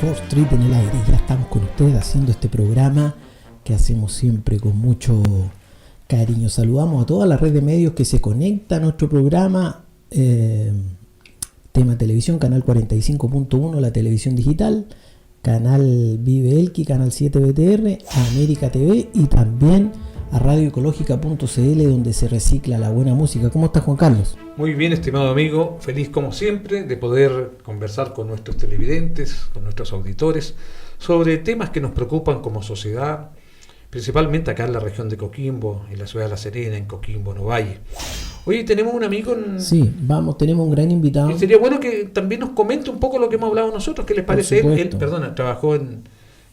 4th Street en el aire. Ya estamos con ustedes haciendo este programa que hacemos siempre con mucho cariño. Saludamos a toda la red de medios que se conecta a nuestro programa. Tema Televisión, canal 45.1, la televisión digital, canal Vive Elqui, canal 7 BTR, a América TV y también a radioecológica.cl, donde se recicla la buena música. ¿Cómo estás, Juan Carlos? Muy bien, estimado amigo, feliz como siempre de poder conversar con nuestros televidentes, con nuestros auditores, sobre temas que nos preocupan como sociedad, principalmente acá en la región de Coquimbo, en la ciudad de La Serena, en Coquimbo, Novalle. Oye, tenemos un amigo Sí, tenemos un gran invitado. Y sería bueno que también nos comente un poco lo que hemos hablado nosotros, ¿qué les parece? Él trabajó en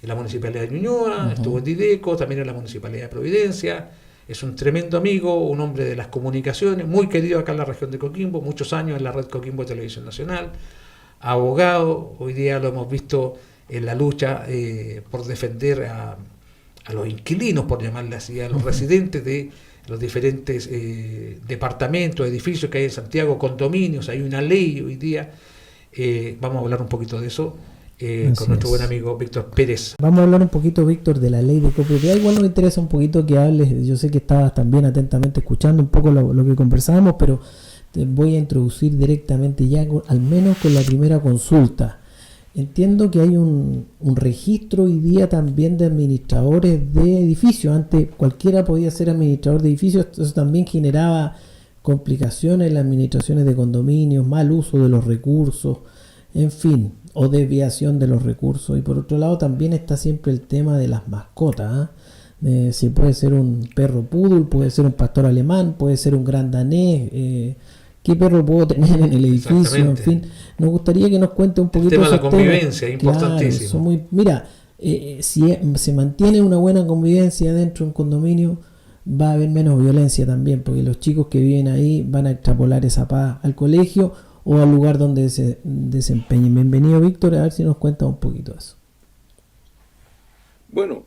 la Municipalidad de Ñuñoa, estuvo en Dideco, también en la Municipalidad de Providencia, es un tremendo amigo, un hombre de las comunicaciones, muy querido acá en la región de Coquimbo, muchos años en la red Coquimbo de Televisión Nacional, abogado, hoy día lo hemos visto en la lucha por defender a los inquilinos, por llamarle así, a los residentes de los diferentes departamentos, edificios que hay en Santiago, condominios. Hay una ley hoy día, vamos a hablar un poquito de eso con nuestro buen amigo Víctor Pérez. Vamos a hablar un poquito, Víctor, de la ley de copropiedad. Igual nos interesa un poquito que hables, yo sé que estabas también atentamente escuchando un poco lo que conversábamos, pero te voy a introducir directamente ya, al menos con la primera consulta. Entiendo que hay un registro hoy día también de administradores de edificios. Antes cualquiera podía ser administrador de edificios, eso también generaba complicaciones en las administraciones de condominios, mal uso de los recursos, en fin, o desviación de los recursos. Y por otro lado también está siempre el tema de las mascotas, si puede ser un perro poodle, puede ser un pastor alemán, puede ser un gran danés, ¿qué perro puedo tener en el edificio? En fin, nos gustaría que nos cuente un poquito el tema de la convivencia, es importantísimo. Claro, si se mantiene una buena convivencia dentro de un condominio, va a haber menos violencia también, porque los chicos que viven ahí van a extrapolar esa paz al colegio o al lugar donde se desempeñen. Bienvenido, Víctor, a ver si nos cuenta un poquito de eso. Bueno,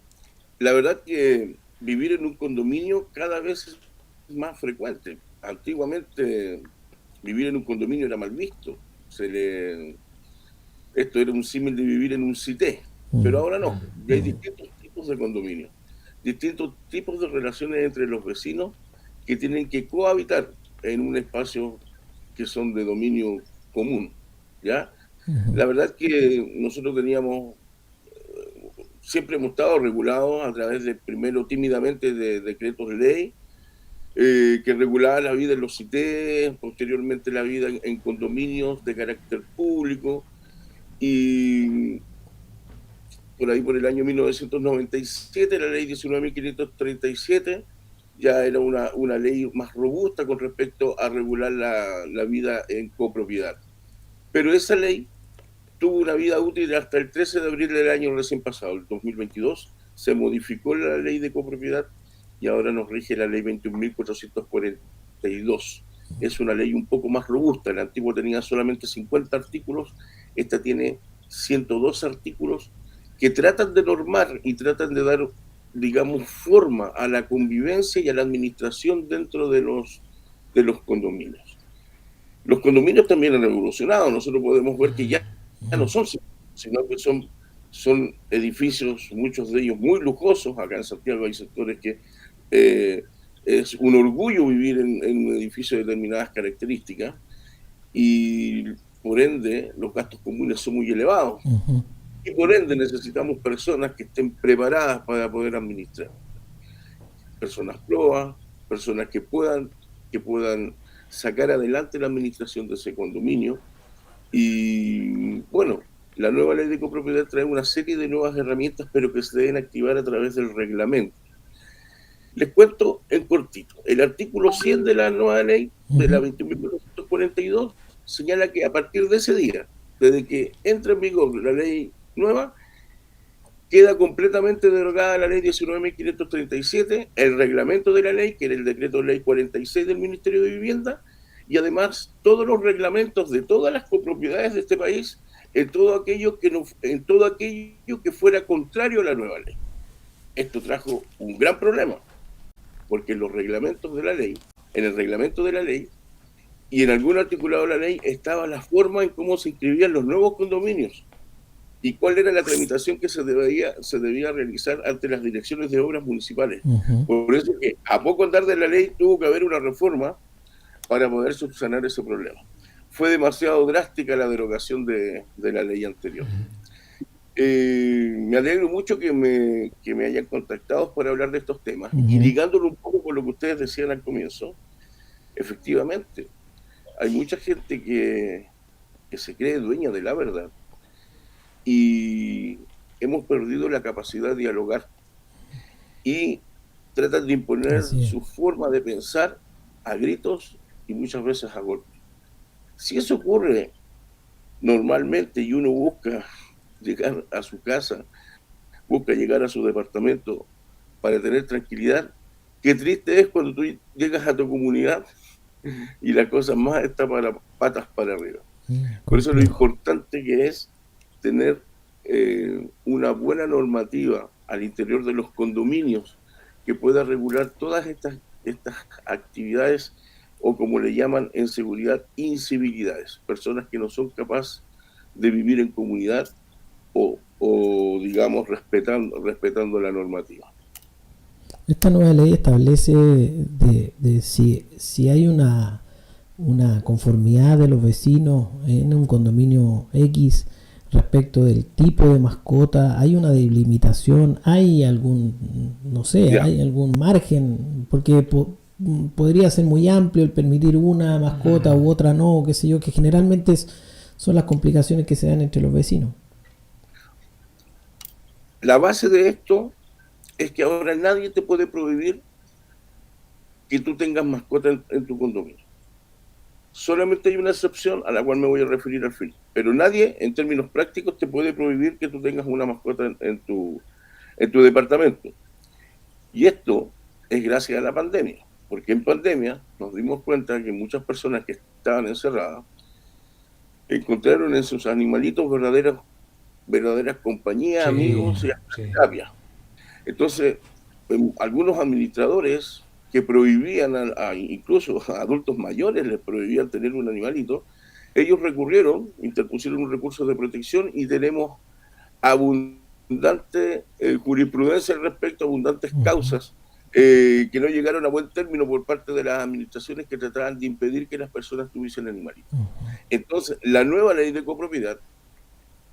la verdad que vivir en un condominio cada vez es más frecuente. Antiguamente vivir en un condominio era mal visto. Esto era un símil de vivir en un cité, pero ahora no. Ya hay distintos tipos de condominios, distintos tipos de relaciones entre los vecinos que tienen que cohabitar en un espacio que son de dominio común, ¿ya? La verdad que nosotros siempre hemos estado regulados a través de, primero tímidamente, de decretos de ley, que regulaba la vida en los CITES, posteriormente la vida en condominios de carácter público, y por ahí por el año 1997 la ley 19.537 ya era una ley más robusta con respecto a regular la vida en copropiedad. Pero esa ley tuvo una vida útil hasta el 13 de abril del año recién pasado, el 2022, se modificó la ley de copropiedad y ahora nos rige la ley 21.442. Es una ley un poco más robusta. La antigua tenía solamente 50 artículos, esta tiene 102 artículos que tratan de normar y tratan de dar, digamos, forma a la convivencia y a la administración dentro de los condominios. Los condominios también han evolucionado. Nosotros podemos ver que ya no son, sino que son edificios, muchos de ellos muy lujosos. Acá en Santiago hay sectores que es un orgullo vivir en un edificio de determinadas características y por ende los gastos comunes son muy elevados y por ende necesitamos personas que estén preparadas para poder administrar, personas proas, personas que puedan sacar adelante la administración de ese condominio. Y bueno, la nueva ley de copropiedad trae una serie de nuevas herramientas, pero que se deben activar a través del reglamento. Les cuento en cortito. El artículo 100 de la nueva ley, de la 21.442, señala que a partir de ese día, desde que entra en vigor la ley nueva, queda completamente derogada la ley 19.537, el reglamento de la ley, que era el decreto ley 46 del Ministerio de Vivienda, y además todos los reglamentos de todas las copropiedades de este país, en todo aquello que fuera contrario a la nueva ley. Esto trajo un gran problema, porque en los reglamentos de la ley, en el reglamento de la ley y en algún articulado de la ley estaba la forma en cómo se inscribían los nuevos condominios. y cuál era la tramitación que se debía realizar ante las direcciones de obras municipales. Por eso que a poco andar de la ley tuvo que haber una reforma para poder subsanar ese problema. Fue demasiado drástica la derogación de la ley anterior. Me alegro mucho que me hayan contactado para hablar de estos temas. Y ligándolo un poco con lo que ustedes decían al comienzo, efectivamente, hay mucha gente que se cree dueña de la verdad y hemos perdido la capacidad de dialogar y tratan de imponer su forma de pensar a gritos y muchas veces a golpes. Si eso ocurre normalmente y uno busca llegar a su casa, busca llegar a su departamento para tener tranquilidad, qué triste es cuando tú llegas a tu comunidad y la cosa más está para patas para arriba. Por eso lo importante que es tener una buena normativa al interior de los condominios que pueda regular todas estas actividades, o como le llaman en seguridad, incivilidades, personas que no son capaces de vivir en comunidad o digamos respetando la normativa. Esta nueva ley establece de si hay una conformidad de los vecinos en un condominio X respecto del tipo de mascota, hay una delimitación, hay algún, no sé, hay algún margen, porque podría ser muy amplio el permitir una mascota u otra no, qué sé yo, que generalmente son las complicaciones que se dan entre los vecinos. La base de esto es que ahora nadie te puede prohibir que tú tengas mascota en tu condominio. Solamente hay una excepción a la cual me voy a referir al fin, pero nadie en términos prácticos te puede prohibir que tú tengas una mascota en tu departamento. Y esto es gracias a la pandemia, porque en pandemia nos dimos cuenta que muchas personas que estaban encerradas encontraron en sus animalitos verdaderas compañías, amigos y terapia. Entonces, algunos administradores que prohibían incluso a adultos mayores, les prohibían tener un animalito, ellos interpusieron un recurso de protección y tenemos abundante jurisprudencia al respecto, abundantes causas que no llegaron a buen término por parte de las administraciones que trataban de impedir que las personas tuviesen animalitos. Entonces, la nueva ley de copropiedad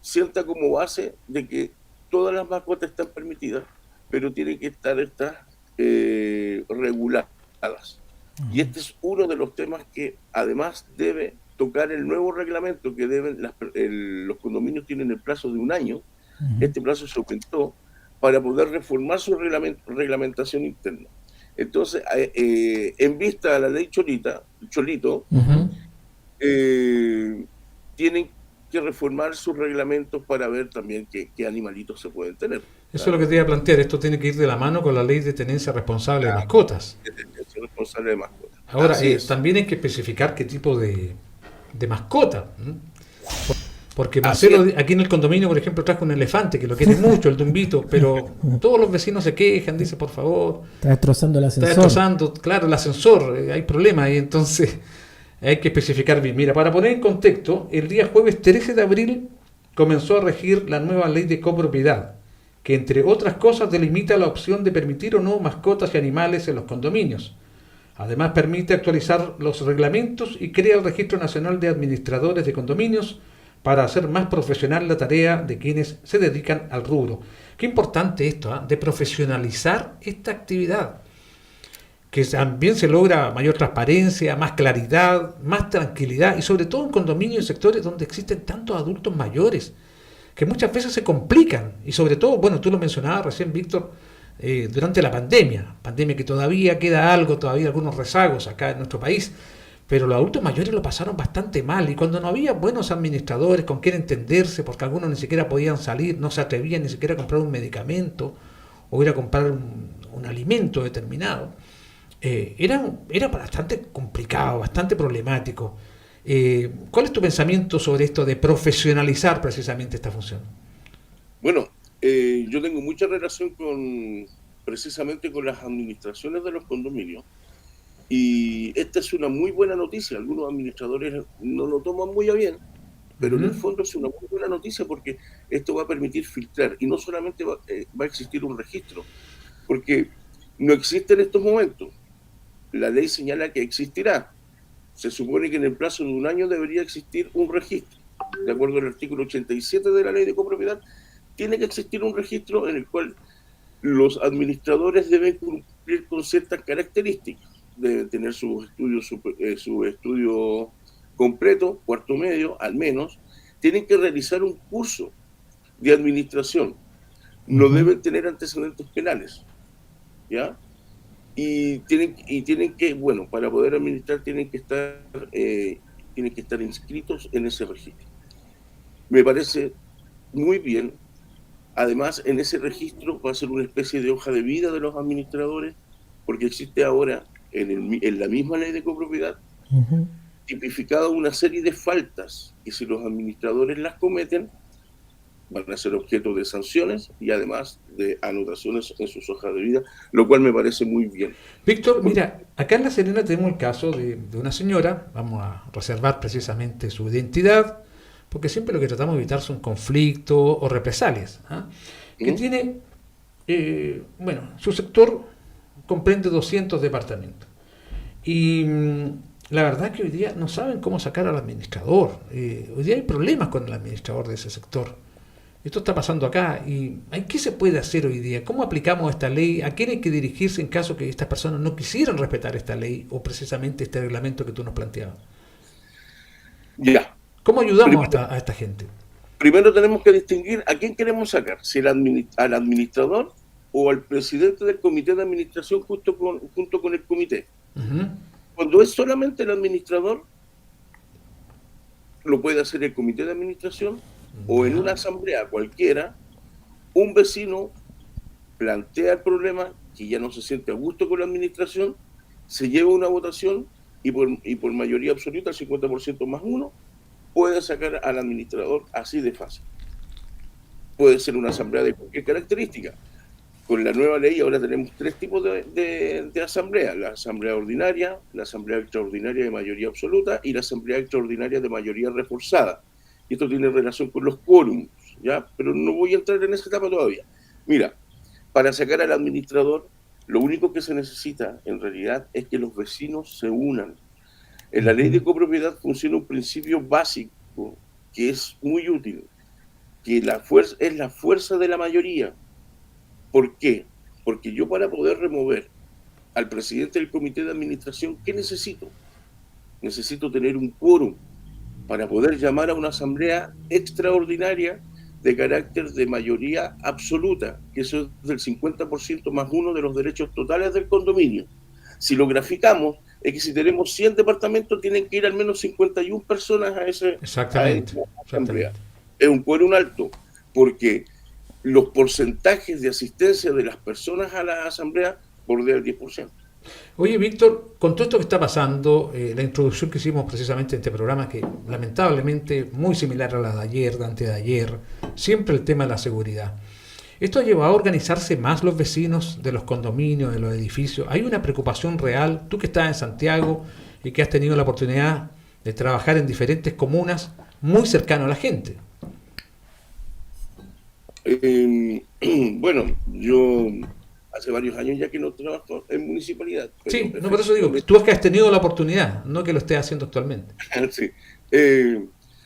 sienta como base de que todas las mascotas están permitidas, pero tienen que estar reguladas. Y este es uno de los temas que además debe tocar el nuevo reglamento que los condominios tienen el plazo de un año. Este plazo se aumentó para poder reformar su reglamentación interna. Entonces, en vista de la ley Cholito, tienen que reformar sus reglamentos para ver también qué animalitos se pueden tener. Eso es lo que te iba a plantear. Esto tiene que ir de la mano con la ley de tenencia responsable de mascotas. Responsable de mascotas. Ahora, también hay que especificar qué tipo de mascota. Porque Marcelo, aquí en el condominio, por ejemplo, trajo un elefante, que lo quiere mucho, el Dumbito, pero todos los vecinos se quejan, dice, por favor. Está destrozando el ascensor. Está destrozando, claro, el ascensor, hay problemas ahí, entonces hay que especificar bien. Mira, para poner en contexto, el día jueves 13 de abril comenzó a regir la nueva ley de copropiedad, que entre otras cosas delimita la opción de permitir o no mascotas y animales en los condominios. Además permite actualizar los reglamentos y crea el Registro Nacional de Administradores de Condominios para hacer más profesional la tarea de quienes se dedican al rubro. Qué importante esto, de profesionalizar esta actividad, que también se logra mayor transparencia, más claridad, más tranquilidad, y sobre todo en condominios y sectores donde existen tantos adultos mayores, que muchas veces se complican, y sobre todo, bueno, tú lo mencionabas recién, Víctor, durante la pandemia que todavía queda algo, todavía algunos rezagos acá en nuestro país, pero los adultos mayores lo pasaron bastante mal, y cuando no había buenos administradores con quien entenderse, porque algunos ni siquiera podían salir, no se atrevían ni siquiera a comprar un medicamento o ir a comprar un alimento determinado, era bastante complicado, bastante problemático. ¿Cuál es tu pensamiento sobre esto de profesionalizar precisamente esta función? Bueno, yo tengo mucha relación precisamente con las administraciones de los condominios, y esta es una muy buena noticia. Algunos administradores no lo toman muy a bien, pero en el fondo es una muy buena noticia porque esto va a permitir filtrar y no solamente va a existir un registro, porque no existe en estos momentos. La ley señala que existirá. Se supone que en el plazo de un año debería existir un registro. De acuerdo al artículo 87 de la ley de copropiedad, tiene que existir un registro en el cual los administradores deben cumplir con ciertas características. Deben tener su estudio completo, cuarto medio, al menos. Tienen que realizar un curso de administración. No deben tener antecedentes penales, ¿ya? Y tienen que, bueno, para poder administrar tienen que estar inscritos en ese registro. Me parece muy bien. Además, en ese registro va a ser una especie de hoja de vida de los administradores, porque existe ahora, en la misma ley de copropiedad, tipificada una serie de faltas, que si los administradores las cometen, van a ser objeto de sanciones y además de anotaciones en sus hojas de vida, lo cual me parece muy bien. Víctor, mira, acá en La Serena tenemos el caso de una señora, vamos a reservar precisamente su identidad, porque siempre lo que tratamos de evitar son conflictos o represalias, que tiene, su sector comprende 200 departamentos. Y la verdad es que hoy día no saben cómo sacar al administrador. Hoy día hay problemas con el administrador de ese sector. Esto está pasando acá. ¿Y qué se puede hacer hoy día? ¿Cómo aplicamos esta ley? ¿A quién hay que dirigirse en caso que estas personas no quisieran respetar esta ley o precisamente este reglamento que tú nos planteabas? Ya. ¿Cómo ayudamos a esta gente? Primero tenemos que distinguir a quién queremos sacar, si al administrador o al presidente del comité de administración junto con el comité. Cuando es solamente el administrador, lo puede hacer el comité de administración o en una asamblea cualquiera, un vecino plantea el problema, que ya no se siente a gusto con la administración, se lleva una votación y por mayoría absoluta, el 50% más uno, puede sacar al administrador así de fácil. Puede ser una asamblea de cualquier característica. Con la nueva ley ahora tenemos 3 tipos de asamblea: la asamblea ordinaria, la asamblea extraordinaria de mayoría absoluta y la asamblea extraordinaria de mayoría reforzada. Y esto tiene relación con los quórums, ¿ya? Pero no voy a entrar en esa etapa todavía. Mira, para sacar al administrador, lo único que se necesita en realidad es que los vecinos se unan. En la ley de copropiedad funciona un principio básico que es muy útil, que la fuerza es la fuerza de la mayoría. ¿Por qué? Porque yo, para poder remover al presidente del comité de administración, ¿qué necesito? Necesito tener un quórum para poder llamar a una asamblea extraordinaria de carácter de mayoría absoluta, que eso es del 50% más uno de los derechos totales del condominio. Si lo graficamos, es que si tenemos 100 departamentos, tienen que ir al menos 51 personas a esa asamblea. Es un quórum alto, porque los porcentajes de asistencia de las personas a la asamblea bordean el 10%. Oye, Víctor, con todo esto que está pasando, la introducción que hicimos precisamente en este programa, que lamentablemente muy similar a la de ayer, de antes de ayer, siempre el tema de la seguridad. ¿Esto ha llevado a organizarse más los vecinos de los condominios, de los edificios? ¿Hay una preocupación real? Tú que estás en Santiago y que has tenido la oportunidad de trabajar en diferentes comunas muy cercano a la gente. Bueno, yo hace varios años ya que no trabajo en municipalidad. Sí, no, por eso digo, tú es que has tenido la oportunidad, no que lo estés haciendo actualmente. Sí,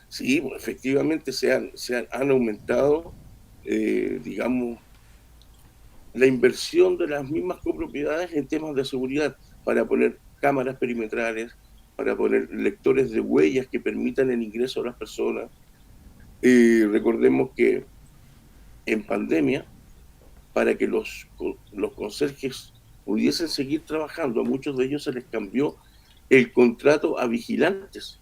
sí, bueno, efectivamente han aumentado, digamos, la inversión de las mismas copropiedades en temas de seguridad, para poner cámaras perimetrales, para poner lectores de huellas que permitan el ingreso a las personas. Recordemos que en pandemia, para que los conserjes pudiesen seguir trabajando, a muchos de ellos se les cambió el contrato a vigilantes.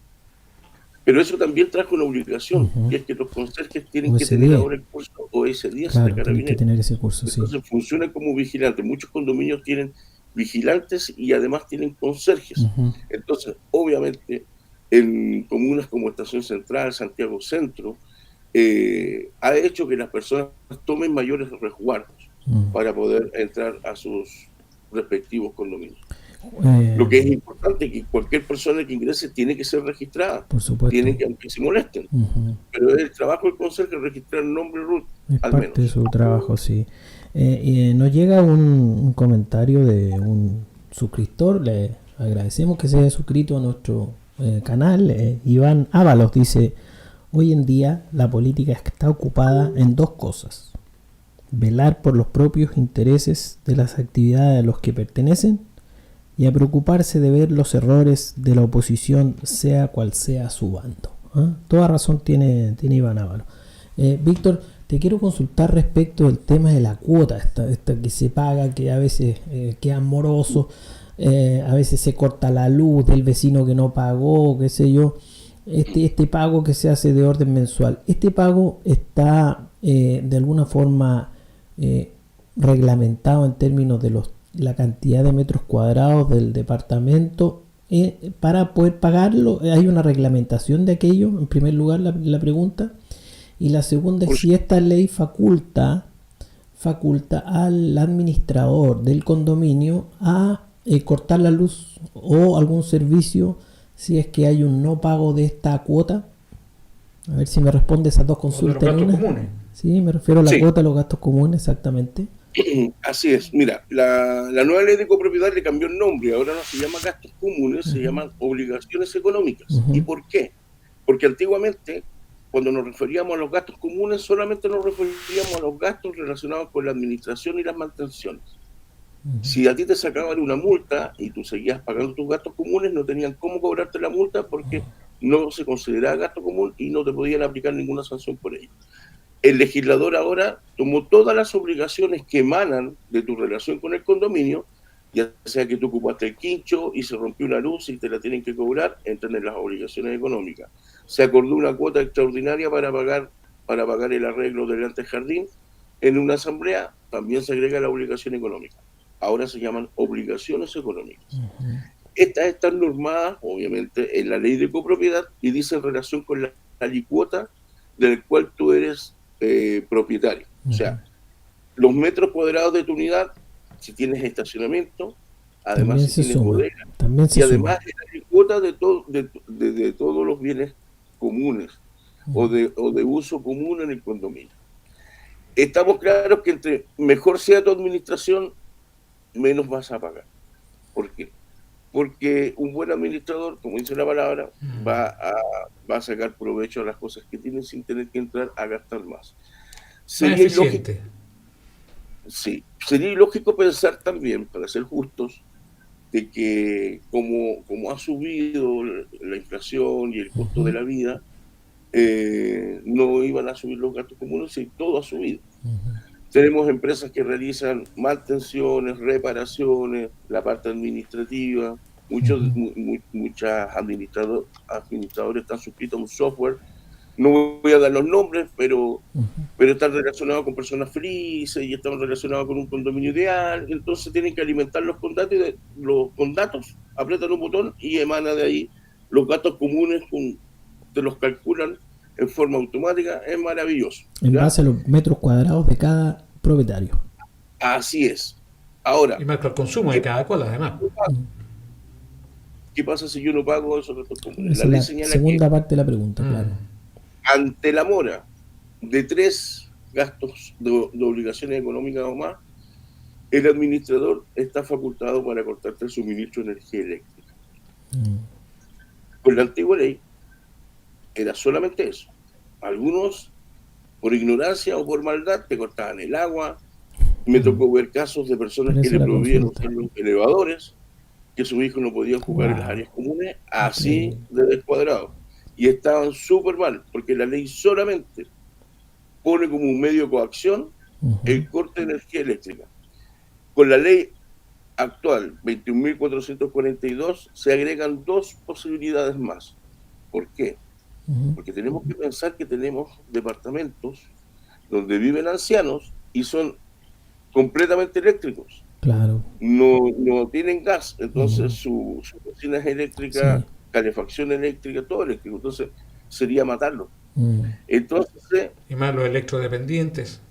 Pero eso también trajo una obligación, y es que los conserjes tienen que tener ahora el curso OS10 de Carabineros. Tienen que tener ese curso, entonces funciona como vigilantes. Muchos condominios tienen vigilantes y además tienen conserjes. Entonces, obviamente, en comunas como Estación Central, Santiago Centro, ha hecho que las personas tomen mayores resguardos para poder entrar a sus respectivos condominios. Lo que es importante es que cualquier persona que ingrese tiene que ser registrada. Por supuesto. Tienen que, aunque se molesten. Pero es el trabajo del conserje registrar el nombre root. Es al parte menos de su trabajo, sí. Nos llega un comentario de un suscriptor. Le agradecemos que se haya suscrito a nuestro canal. Iván Ábalos dice: hoy en día la política está ocupada en dos cosas: velar por los propios intereses de las actividades a los que pertenecen, y a preocuparse de ver los errores de la oposición, sea cual sea su bando. Toda razón tiene Iván Ábalos. Víctor, te quiero consultar respecto del tema de la cuota, esta que se paga, que a veces queda moroso, a veces se corta la luz del vecino que no pagó, qué sé yo. Este pago que se hace de orden mensual, ¿este pago está de alguna forma reglamentado en términos de la cantidad de metros cuadrados del departamento para poder pagarlo? ¿Hay una reglamentación de aquello? En primer lugar, la pregunta. Y la segunda es si esta ley faculta al administrador del condominio a cortar la luz o algún servicio si es que hay un no pago de esta cuota. A ver si me responde esas dos consultas. ¿Los gastos comunes? Sí, me refiero a la cuota de los gastos comunes, exactamente. Así es. Mira, la nueva ley de copropiedad le cambió el nombre. Ahora no se llama gastos comunes, se llaman obligaciones económicas. ¿Y por qué? Porque antiguamente, cuando nos referíamos a los gastos comunes, solamente nos referíamos a los gastos relacionados con la administración y las mantenciones. Si a ti te sacaban una multa y tú seguías pagando tus gastos comunes, no tenían cómo cobrarte la multa porque no se consideraba gasto común y no te podían aplicar ninguna sanción por ello. El legislador ahora tomó todas las obligaciones que emanan de tu relación con el condominio, ya sea que tú ocupaste el quincho y se rompió una luz y te la tienen que cobrar, entran en las obligaciones económicas. Se acordó una cuota extraordinaria para pagar el arreglo del antejardín en una asamblea, también se agrega la obligación económica. Ahora se llaman obligaciones económicas. Estas están normadas, obviamente, en la ley de copropiedad y dicen relación con la alicuota del cual tú eres propietario. O sea, los metros cuadrados de tu unidad, si tienes estacionamiento, además si tienes bodega, y además es la alicuota de todos los bienes comunes o de uso común en el condominio. Estamos claros que entre mejor sea tu administración, menos vas a pagar. ¿Por qué? Porque un buen administrador, como dice la palabra, va a sacar provecho a las cosas que tiene sin tener que entrar a gastar más. Sería ilógico pensar también, para ser justos, de que como ha subido la inflación y el costo de la vida, no iban a subir los gastos comunes y todo ha subido. Tenemos empresas que realizan mantenciones, reparaciones, la parte administrativa. Muchos administradores están suscritos a un software. No voy a dar los nombres, pero están relacionados con personas felices y están relacionados con un condominio ideal. Entonces tienen que alimentarlos con datos, apretan un botón y emana de ahí los gastos comunes, te los calculan en forma automática. Es maravilloso. En base a los metros cuadrados de cada propietario. Así es. Ahora, y marca el consumo de cada cual, además. ¿Qué pasa si yo no pago esos gastos comunes? La ley señala segunda parte de la pregunta, claro. Ante la mora de 3 gastos de obligaciones económicas o más, el administrador está facultado para cortarte el suministro de energía eléctrica. Con la antigua ley era solamente eso. Algunos, por ignorancia o por maldad, te cortaban el agua. Me tocó ver casos de personas que le prohibían usar los elevadores, que su hijo no podía ocupar en las áreas comunes, así de descuadrado. Y estaban súper mal, porque la ley solamente pone como un medio de coacción el corte de energía eléctrica. Con la ley actual, 21.442, se agregan 2 posibilidades más. ¿Por qué? Porque tenemos que pensar que tenemos departamentos donde viven ancianos y son completamente eléctricos. Claro. No tienen gas, entonces su cocina es eléctrica, calefacción eléctrica, todo eléctrico. Entonces sería matarlo. Entonces, y más los electrodependientes.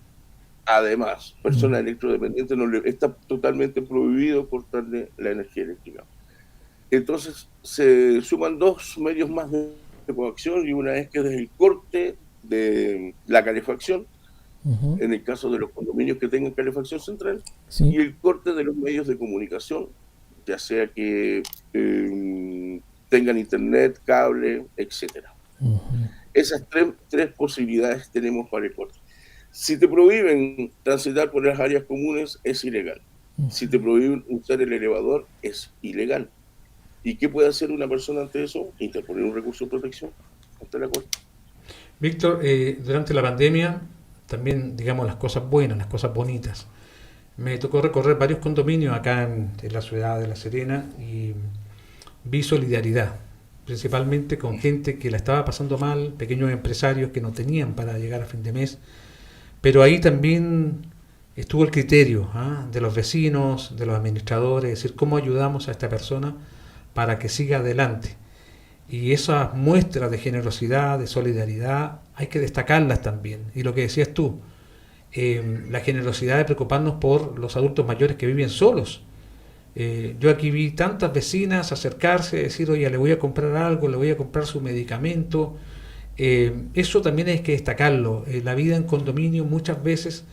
Además, personas electrodependientes está totalmente prohibido cortarle la energía eléctrica. Entonces se suman dos medios más de coacción, y una es que es el corte de la calefacción, en el caso de los condominios que tengan calefacción central, y el corte de los medios de comunicación, ya sea que tengan internet, cable, etcétera. Esas tres posibilidades tenemos para el corte. Si te prohíben transitar por las áreas comunes, es ilegal. Si te prohíben usar el elevador, es ilegal. ¿Y qué puede hacer una persona ante eso? Interponer un recurso de protección ante la Corte. Víctor, durante la pandemia, también, digamos, las cosas buenas, las cosas bonitas. Me tocó recorrer varios condominios acá en la ciudad de La Serena y vi solidaridad, principalmente con gente que la estaba pasando mal, pequeños empresarios que no tenían para llegar a fin de mes. Pero ahí también estuvo el criterio de los vecinos, de los administradores, es decir, cómo ayudamos a esta persona para que siga adelante. Y esas muestras de generosidad, de solidaridad, hay que destacarlas también. Y lo que decías tú, la generosidad de preocuparnos por los adultos mayores que viven solos. Yo aquí vi tantas vecinas acercarse, decir, oye, le voy a comprar algo, le voy a comprar su medicamento. Eso también hay que destacarlo. La vida en condominio muchas veces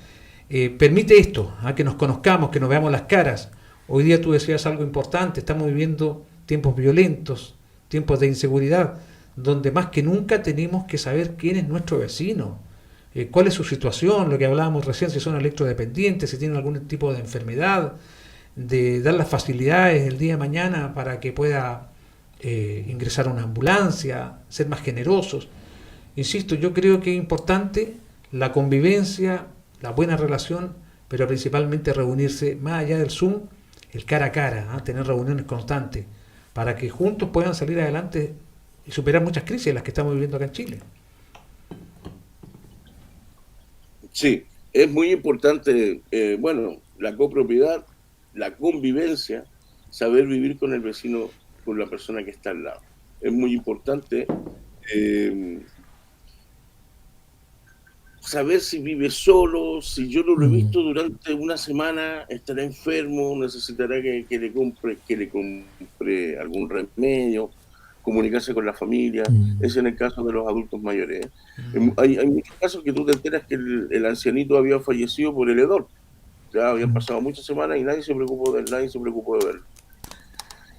permite esto, que nos conozcamos, que nos veamos las caras. Hoy día tú decías algo importante, estamos viviendo tiempos violentos, tiempos de inseguridad, donde más que nunca tenemos que saber quién es nuestro vecino, cuál es su situación, lo que hablábamos recién, si son electrodependientes, si tienen algún tipo de enfermedad, de dar las facilidades el día de mañana para que pueda ingresar a una ambulancia, ser más generosos. Insisto, yo creo que es importante la convivencia, la buena relación, pero principalmente reunirse más allá del Zoom, el cara a cara, tener reuniones constantes, para que juntos puedan salir adelante y superar muchas crisis, las que estamos viviendo acá en Chile. Sí, es muy importante, la copropiedad, la convivencia, saber vivir con el vecino, con la persona que está al lado. Es muy importante saber si vive solo, si yo no lo he visto durante una semana, estará enfermo, necesitará que le compre algún remedio, comunicarse con la familia. Es en el caso de los adultos mayores. Hay muchos casos que tú te enteras que el ancianito había fallecido por el hedor. Ya habían pasado muchas semanas y nadie se preocupó de verlo.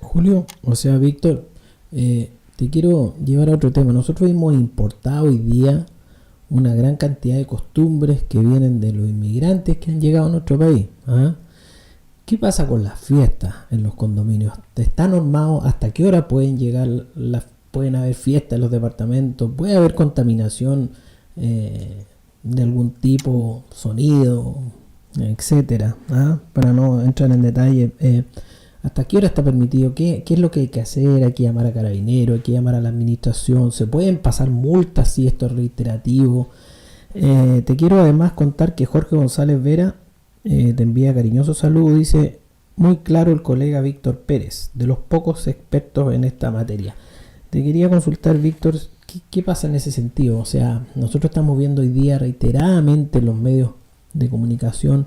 Julio, o sea, Víctor, te quiero llevar a otro tema. Nosotros hemos importado hoy día una gran cantidad de costumbres que vienen de los inmigrantes que han llegado a nuestro país. ¿Qué pasa con las fiestas en los condominios? ¿Está normado hasta qué hora pueden llegar pueden haber fiestas en los departamentos? ¿Puede haber contaminación de algún tipo, sonido, etcétera? Para no entrar en detalle, ¿hasta qué hora está permitido? ¿Qué es lo que hay que hacer? ¿Hay que llamar a Carabineros? ¿Hay que llamar a la administración? ¿Se pueden pasar multas si esto es reiterativo? Te quiero además contar que Jorge González Vera te envía cariñoso saludo. Dice, muy claro el colega Víctor Pérez, de los pocos expertos en esta materia. Te quería consultar, Víctor, ¿qué pasa en ese sentido? O sea, nosotros estamos viendo hoy día reiteradamente en los medios de comunicación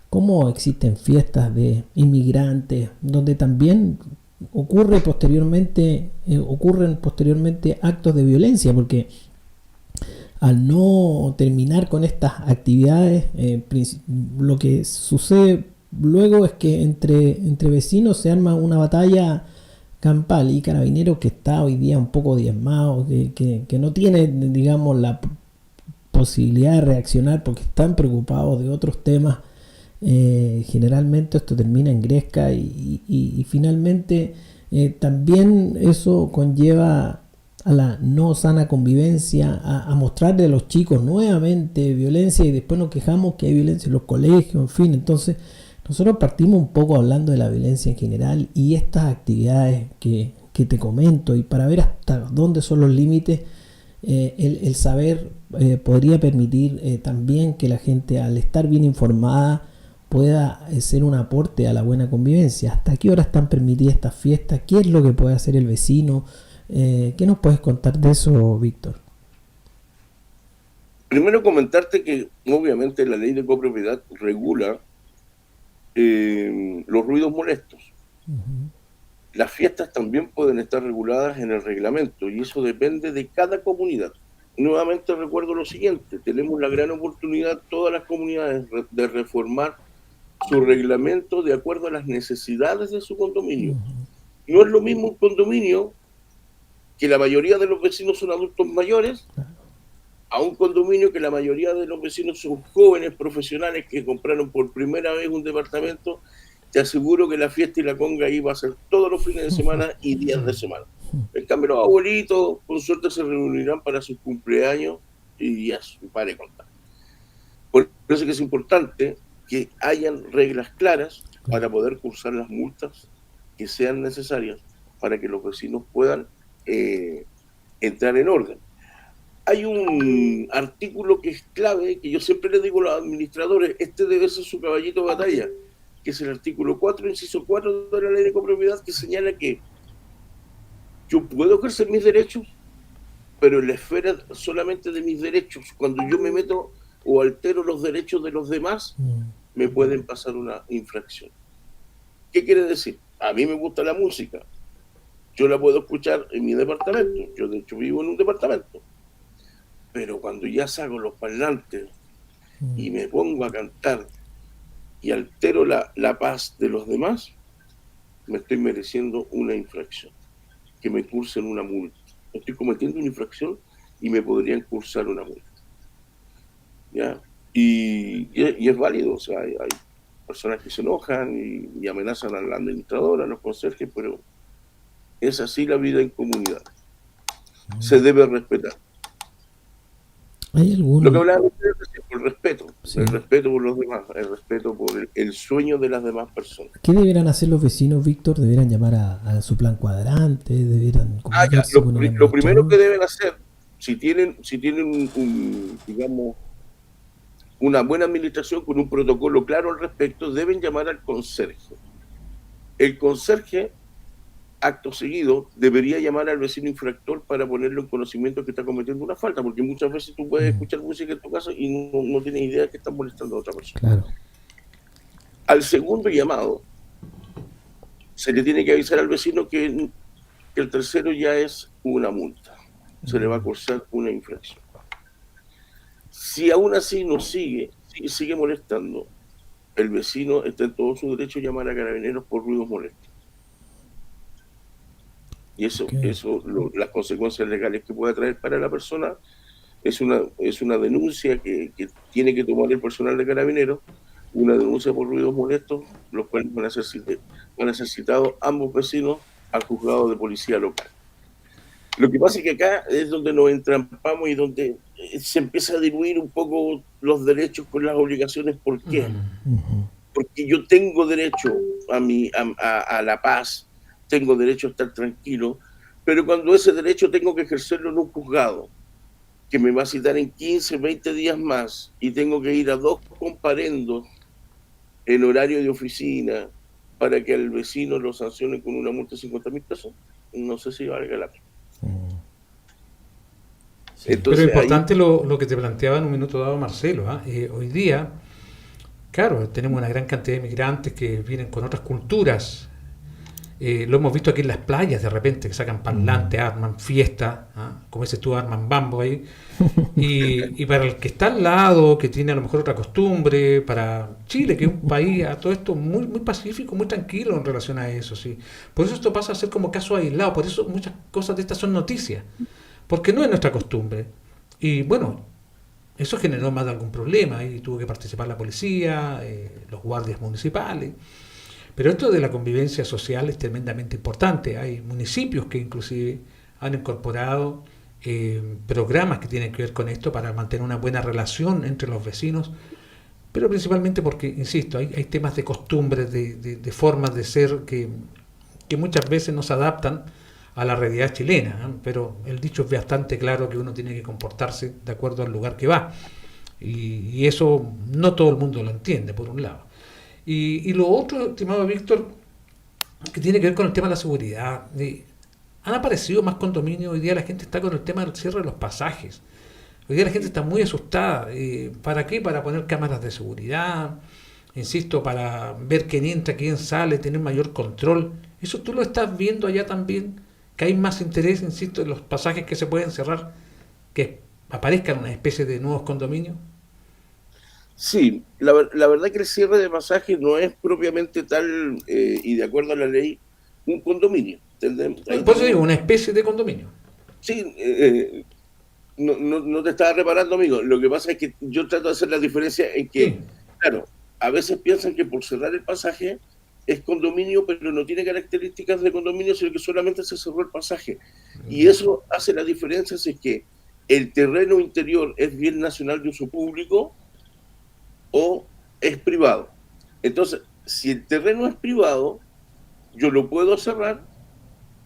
cómo existen fiestas de inmigrantes, donde también ocurren posteriormente actos de violencia, porque al no terminar con estas actividades, lo que sucede luego es que entre vecinos se arma una batalla campal, y Carabineros, que está hoy día un poco diezmado, que no tiene, digamos, la posibilidad de reaccionar porque están preocupados de otros temas. Generalmente esto termina en gresca y finalmente también eso conlleva a la no sana convivencia, a mostrarle a los chicos nuevamente violencia, y después nos quejamos que hay violencia en los colegios, en fin. Entonces nosotros partimos un poco hablando de la violencia en general y estas actividades que te comento, y para ver hasta dónde son los límites. El saber podría permitir también que la gente, al estar bien informada, pueda ser un aporte a la buena convivencia. ¿Hasta qué hora están permitidas estas fiestas? ¿Qué es lo que puede hacer el vecino? ¿Qué nos puedes contar de eso, Víctor? Primero comentarte que obviamente la ley de copropiedad regula los ruidos molestos. Las fiestas también pueden estar reguladas en el reglamento y eso depende de cada comunidad. Nuevamente recuerdo lo siguiente, tenemos la gran oportunidad, todas las comunidades, de reformar su reglamento de acuerdo a las necesidades de su condominio. No es lo mismo un condominio que la mayoría de los vecinos son adultos mayores, a un condominio que la mayoría de los vecinos son jóvenes profesionales que compraron por primera vez un departamento. Te aseguro que la fiesta y la conga ahí va a ser todos los fines de semana y días de semana. En cambio, los abuelitos, con suerte, se reunirán para sus cumpleaños y ya, para de contar. Por eso que es importante que hayan reglas claras para poder cursar las multas que sean necesarias para que los vecinos puedan entrar en orden. Hay un artículo que es clave, que yo siempre le digo a los administradores, este debe ser su caballito de batalla, que es el artículo 4, inciso 4 de la ley de copropiedad, que señala que yo puedo ejercer mis derechos, pero en la esfera solamente de mis derechos. Cuando yo me meto o altero los derechos de los demás, me pueden pasar una infracción. ¿Qué quiere decir? A mí me gusta la música, yo la puedo escuchar en mi departamento, yo de hecho vivo en un departamento, pero cuando ya saco los parlantes y me pongo a cantar y altero la paz de los demás, me estoy mereciendo una infracción, que me cursen una multa. Estoy cometiendo una infracción y me podrían cursar una multa. ¿Ya? Y es válido, o sea, hay personas que se enojan y amenazan a la administradora, a los conserjes, pero es así la vida en comunidad. Se debe respetar. ¿Hay alguno? Lo que hablaba ustedes es el respeto, sí. El respeto por los demás, el respeto por el sueño de las demás personas. ¿Qué deberán hacer los vecinos, Víctor? ¿Deberán llamar a su plan cuadrante? ¿Deberán lo primero que deben hacer, si tienen digamos, una buena administración con un protocolo claro al respecto, deben llamar al conserje. El conserje, acto seguido, debería llamar al vecino infractor para ponerlo en conocimiento que está cometiendo una falta, porque muchas veces tú puedes escuchar música en tu casa y no tienes idea que estás molestando a otra persona. Claro. Al segundo llamado, se le tiene que avisar al vecino que el tercero ya es una multa. Se le va a cursar una infracción. Si aún así no sigue molestando, el vecino está en todo su derecho a llamar a carabineros por ruidos molestos. Y las consecuencias legales que puede traer para la persona es una denuncia que tiene que tomar el personal de carabineros, una denuncia por ruidos molestos, los cuales van a ser citados ambos vecinos al juzgado de policía local. Lo que pasa es que acá es donde nos entrampamos y donde se empieza a diluir un poco los derechos con las obligaciones. ¿Por qué? Porque yo tengo derecho a la paz, tengo derecho a estar tranquilo, pero cuando ese derecho tengo que ejercerlo en un juzgado, que me va a citar en 15, 20 días más, y tengo que ir a 2 comparendos en horario de oficina para que al vecino lo sancione con una multa de 50.000 pesos, no sé si valga la pena. Sí, entonces, pero importante lo que te planteaba en un minuto dado Marcelo, hoy día, claro, tenemos una gran cantidad de migrantes que vienen con otras culturas. Lo hemos visto aquí en las playas de repente, que sacan parlantes, arman fiesta, como dices tú, arman bambo ahí. Y para el que está al lado, que tiene a lo mejor otra costumbre, para Chile, que es un país a todo esto muy, muy pacífico, muy tranquilo en relación a eso, sí. Por eso esto pasa a ser como caso aislado, por eso muchas cosas de estas son noticias, porque no es nuestra costumbre. Y bueno, eso generó más de algún problema, y tuvo que participar la policía, los guardias municipales. Pero esto de la convivencia social es tremendamente importante. Hay municipios que inclusive han incorporado programas que tienen que ver con esto para mantener una buena relación entre los vecinos, pero principalmente porque, insisto, hay temas de costumbres, de formas de ser que muchas veces no se adaptan a la realidad chilena, pero el dicho es bastante claro que uno tiene que comportarse de acuerdo al lugar que va, y eso no todo el mundo lo entiende, por un lado. Y lo otro, estimado Víctor, que tiene que ver con el tema de la seguridad. Han aparecido más condominios, hoy día la gente está con el tema del cierre de los pasajes. Hoy día la gente está muy asustada. ¿Para qué? Para poner cámaras de seguridad, insisto, para ver quién entra, quién sale, tener mayor control. ¿Eso tú lo estás viendo allá también? ¿Que hay más interés, insisto, en los pasajes que se pueden cerrar, que aparezcan una especie de nuevos condominios? Sí, la verdad que el cierre de pasajes no es propiamente tal, y de acuerdo a la ley, un condominio. Por eso digo, una especie de condominio. Sí, no te estaba reparando, amigo. Lo que pasa es que yo trato de hacer la diferencia en que, Sí. claro, a veces piensan que por cerrar el pasaje es condominio, pero no tiene características de condominio, sino que solamente se cerró el pasaje. Y eso hace la diferencia, si es que el terreno interior es bien nacional de uso público o es privado. Entonces, si el terreno es privado, yo lo puedo cerrar,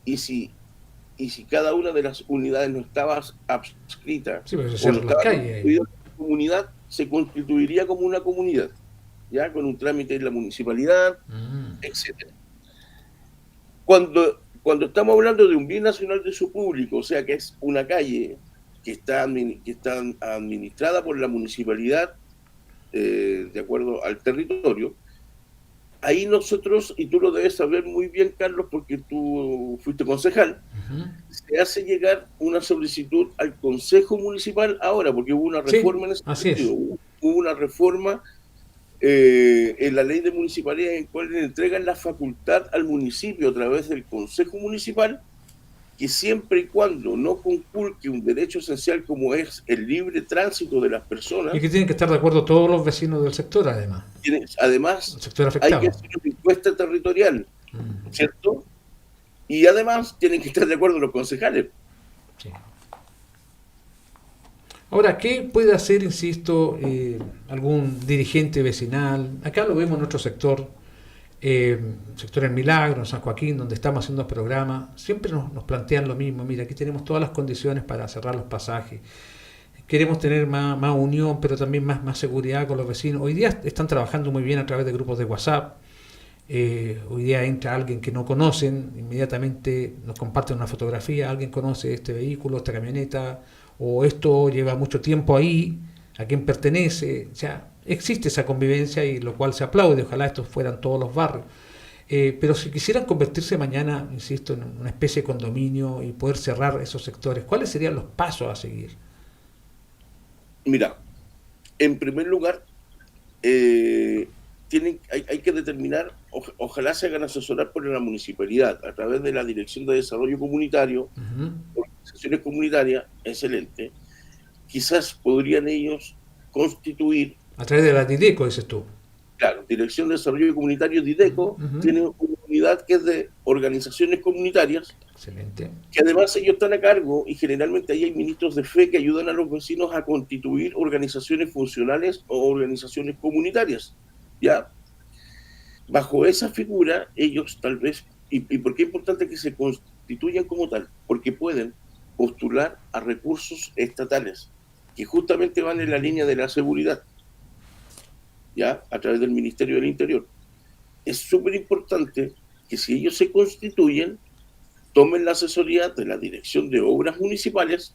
y si cada una de las unidades no estaba adscrita Sí, pero se o no cierran las estaba calles. constituida como comunidad, se constituiría como una comunidad, ya con un trámite en la municipalidad, etcétera. Cuando estamos hablando de un bien nacional de uso público, o sea que es una calle que está administrada por la municipalidad, de acuerdo al territorio, ahí nosotros, y tú lo debes saber muy bien, Carlos, porque tú fuiste concejal, se hace llegar una solicitud al Consejo Municipal ahora, porque hubo una reforma en ese sentido. Hubo una reforma en la ley de municipalidad en la cual le entregan la facultad al municipio a través del Consejo Municipal, que siempre y cuando no conculque un derecho esencial como es el libre tránsito de las personas. Y que tienen que estar de acuerdo todos los vecinos del sector, además. Además, el sector afectado. Hay que hacer una encuesta territorial, ¿cierto? Y además tienen que estar de acuerdo los concejales. Sí. Ahora, ¿qué puede hacer, insisto, algún dirigente vecinal? Acá lo vemos en nuestro sector. Sector en Milagro, en San Joaquín, donde estamos haciendo programas, siempre nos plantean lo mismo. Mira, aquí tenemos todas las condiciones para cerrar los pasajes, queremos tener más unión, pero también más seguridad con los vecinos. Hoy día están trabajando muy bien a través de grupos de WhatsApp. Hoy día entra alguien que no conocen, inmediatamente nos comparten una fotografía, alguien conoce este vehículo, esta camioneta, o esto lleva mucho tiempo ahí, a quién pertenece. O sea, existe esa convivencia, y lo cual se aplaude. Ojalá estos fueran todos los barrios. Pero si quisieran convertirse mañana, insisto, en una especie de condominio y poder cerrar esos sectores, ¿cuáles serían los pasos a seguir? Mira, en primer lugar, hay que determinar, ojalá se hagan asesorar por la municipalidad a través de la Dirección de Desarrollo Comunitario, organizaciones comunitarias, excelente. Quizás podrían ellos constituir... A través de la Dideco, dices tú. Claro, Dirección de Desarrollo Comunitario, Dideco, tiene una unidad que es de organizaciones comunitarias. Excelente. Que además ellos están a cargo, y generalmente ahí hay ministros de fe que ayudan a los vecinos a constituir organizaciones funcionales o organizaciones comunitarias. ¿Ya? Bajo esa figura, ellos tal vez... ¿Y por qué es importante que se constituyan como tal? Porque pueden postular a recursos estatales que justamente van en la línea de la seguridad, ya a través del Ministerio del Interior. Es súper importante que si ellos se constituyen, tomen la asesoría de la Dirección de Obras Municipales,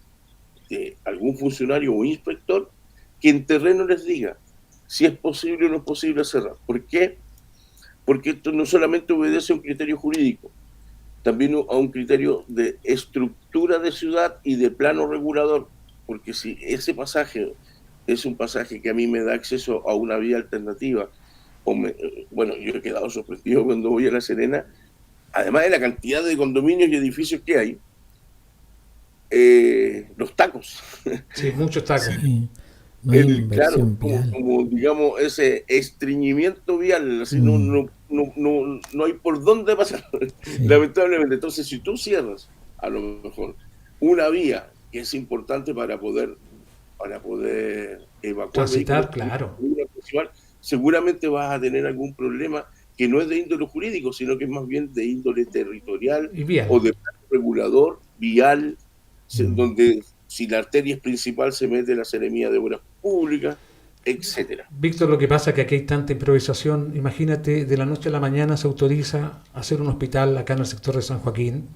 de algún funcionario o inspector, que en terreno les diga si es posible o no es posible cerrar. ¿Por qué? Porque esto no solamente obedece a un criterio jurídico, también a un criterio de estructura de ciudad y de plano regulador, porque si ese pasaje es un pasaje que a mí me da acceso a una vía alternativa, bueno, yo he quedado sorprendido cuando voy a La Serena, además de la cantidad de condominios y edificios que hay, los tacos. Sí, muchos tacos. Sí, no hay inversión vial. Como digamos, ese estreñimiento vial, así no hay por dónde pasar, lamentablemente. Entonces, si tú cierras, a lo mejor, una vía que es importante para poder evacuar, transitar, claro, seguramente vas a tener algún problema que no es de índole jurídico, sino que es más bien de índole territorial o de regulador, vial, donde si la arteria es principal se mete la Seremía de Obras Públicas, etcétera. Víctor, lo que pasa es que aquí hay tanta improvisación. Imagínate, de la noche a la mañana se autoriza hacer un hospital acá en el sector de San Joaquín,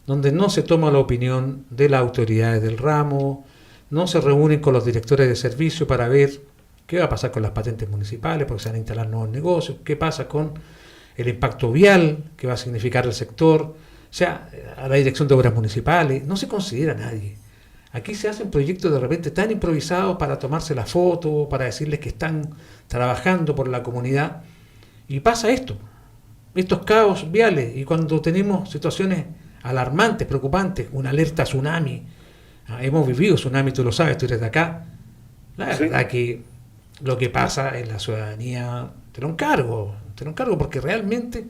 donde no se toma la opinión de las autoridades del ramo, no se reúnen con los directores de servicio para ver qué va a pasar con las patentes municipales, porque se van a instalar nuevos negocios, qué pasa con el impacto vial que va a significar el sector, o sea, a la dirección de obras municipales. No se considera a nadie. Aquí se hacen proyectos de repente tan improvisados para tomarse la foto, para decirles que están trabajando por la comunidad, y pasa esto, estos caos viales. Y cuando tenemos situaciones alarmantes, preocupantes, una alerta tsunami, hemos vivido tsunami, tú lo sabes, tú eres de acá, la verdad que lo que pasa en la ciudadanía te lo encargo, porque realmente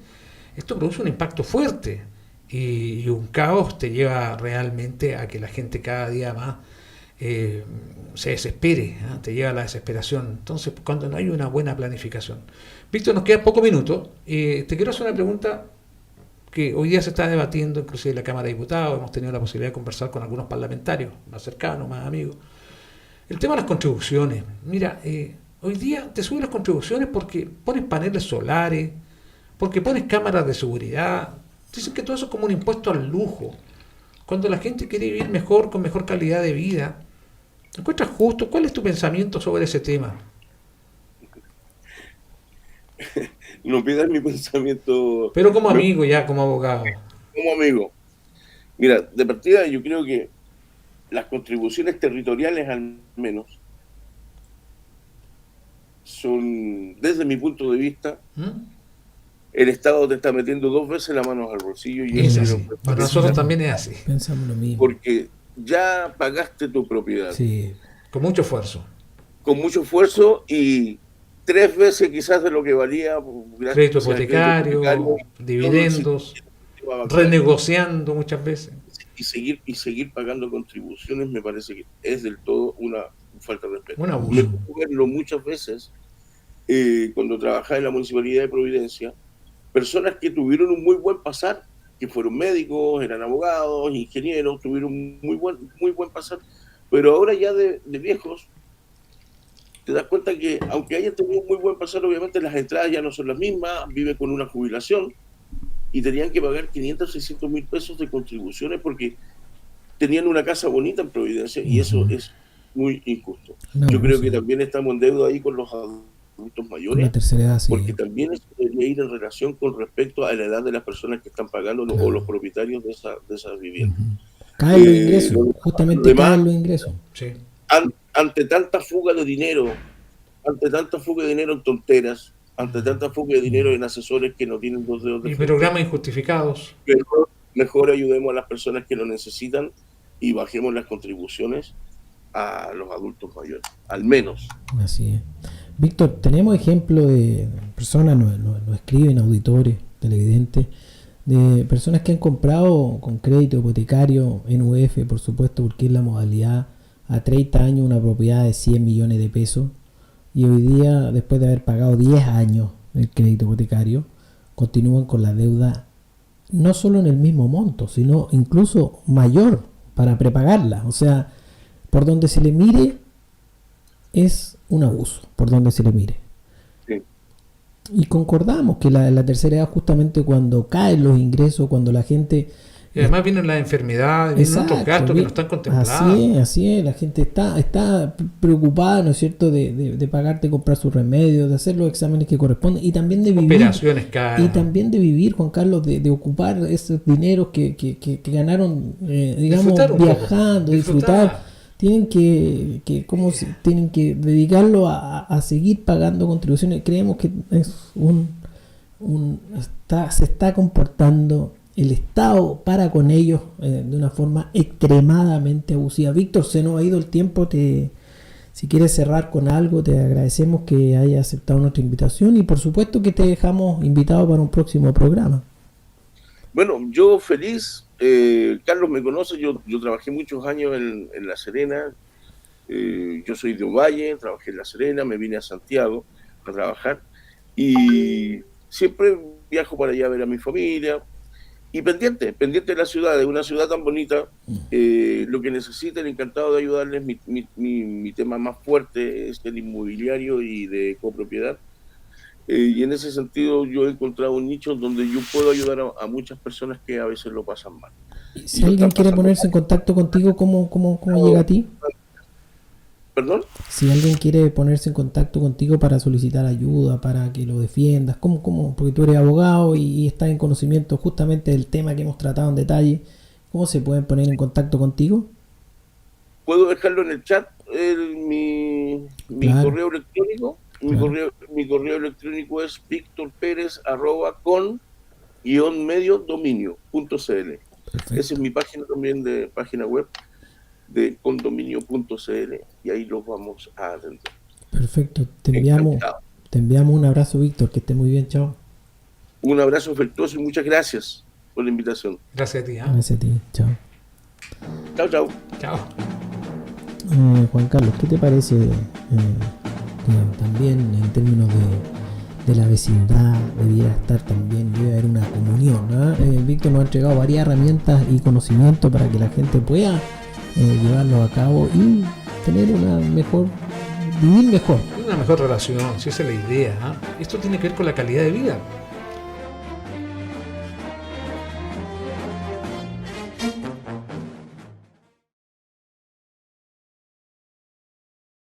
esto produce un impacto fuerte, y un caos te lleva realmente a que la gente cada día más se desespere, te lleva a la desesperación. Entonces, cuando no hay una buena planificación. Víctor, nos quedan pocos minutos. Te quiero hacer una pregunta que hoy día se está debatiendo, inclusive en la Cámara de Diputados. Hemos tenido la posibilidad de conversar con algunos parlamentarios más cercanos, más amigos. El tema de las contribuciones. Mira, hoy día te suben las contribuciones porque pones paneles solares, porque pones cámaras de seguridad. Dicen que todo eso es como un impuesto al lujo. Cuando la gente quiere vivir mejor, con mejor calidad de vida. ¿Te encuentras justo? ¿Cuál es tu pensamiento sobre ese tema? No pidas mi pensamiento. Pero como amigo, ya como abogado. Como amigo. Mira, de partida yo creo que las contribuciones territoriales, al menos, son, desde mi punto de vista, el Estado te está metiendo 2 veces las manos al bolsillo. Y es así. Para nosotros también es así. Pensamos lo mismo. Porque ya pagaste tu propiedad. Sí. Con mucho esfuerzo. Con mucho esfuerzo, y 3 veces quizás de lo que valía. Crédito hipotecario, dividendos, renegociando muchas veces. Y seguir pagando contribuciones me parece que es del todo una falta de respeto. Un abuso. Me tocó verlo muchas veces cuando trabajaba en la Municipalidad de Providencia. Personas que tuvieron un muy buen pasar, que fueron médicos, eran abogados, ingenieros, tuvieron muy buen pasar, pero ahora ya de viejos, te das cuenta que aunque hayan tenido un muy buen pasar, obviamente las entradas ya no son las mismas, viven con una jubilación y tenían que pagar 500, 600 mil pesos de contribuciones porque tenían una casa bonita en Providencia, y eso es muy injusto. Yo creo que también estamos en deuda ahí con los adultos mayores, edad, sí. Porque también eso debería ir en relación con respecto a la edad de las personas que están pagando, o los propietarios de esas viviendas. Caen los ingresos, justamente caen los ingresos. Sí. Ante tanta fuga de dinero, en tonteras, ante tanta fuga de dinero en asesores que no tienen 2 dedos de Y frente, programas injustificados. mejor ayudemos a las personas que lo necesitan y bajemos las contribuciones a los adultos mayores, al menos. Así es. Víctor, tenemos ejemplos de personas, nos escriben auditores, televidentes, de personas que han comprado con crédito hipotecario en UF, por supuesto, porque es la modalidad, a 30 años una propiedad de 100 millones de pesos, y hoy día, después de haber pagado 10 años el crédito hipotecario, continúan con la deuda no solo en el mismo monto, sino incluso mayor para prepagarla. O sea, por donde se le mire es un abuso, por donde se le mire. Sí. Y concordamos que la tercera edad, justamente cuando caen los ingresos, cuando la gente... Y además vienen las enfermedades, vienen otros gastos que no están contemplados. Así es, la gente está preocupada, ¿no es cierto?, de pagar, de comprar sus remedios, de hacer los exámenes que corresponden, y también de vivir. Operaciones caras. Y también de vivir, Juan Carlos, de ocupar esos dineros que ganaron, digamos, viajando, disfrutar. Tienen que dedicarlo a seguir pagando contribuciones. Creemos que es se está comportando el Estado para con ellos de una forma extremadamente abusiva. Víctor, se nos ha ido el tiempo. Si quieres cerrar con algo, te agradecemos que hayas aceptado nuestra invitación, y por supuesto que te dejamos invitado para un próximo programa. Bueno, yo feliz. Carlos me conoce, yo trabajé muchos años en La Serena. Yo soy de Ovalle, trabajé en La Serena, me vine a Santiago a trabajar, y siempre viajo para allá a ver a mi familia, y pendiente de la ciudad, de una ciudad tan bonita. Lo que necesiten, encantado de ayudarles. Mi tema más fuerte es el inmobiliario y de copropiedad. Y en ese sentido yo he encontrado un nicho donde yo puedo ayudar a muchas personas que a veces lo pasan mal. Si alguien quiere ponerse en contacto contigo, ¿cómo llega a ti? ¿Perdón? Si alguien quiere ponerse en contacto contigo para solicitar ayuda, para que lo defiendas, ¿cómo? Porque tú eres abogado y estás en conocimiento justamente del tema que hemos tratado en detalle. ¿Cómo se pueden poner en contacto contigo? Puedo dejarlo en el chat, mi Claro, correo electrónico. claro. Mi correo electrónico es victorperez@con-mediodominio.cl. Esa es Perfecto. mi página también de página web de condominio.cl y ahí los vamos a atender. Perfecto. Encantado. Te enviamos un abrazo, Víctor. Que esté muy bien. Chao. Un abrazo afectuoso y muchas gracias por la invitación. Gracias a ti. Gracias a ti. Chao. Chao, chao. Chao. Juan Carlos, ¿qué te parece también en términos de la vecindad debiera estar también, debe haber una comunión, ¿no? Víctor nos ha entregado varias herramientas y conocimientos para que la gente pueda llevarlo a cabo y tener vivir mejor. Una mejor relación, si esa es la idea. Esto tiene que ver con la calidad de vida.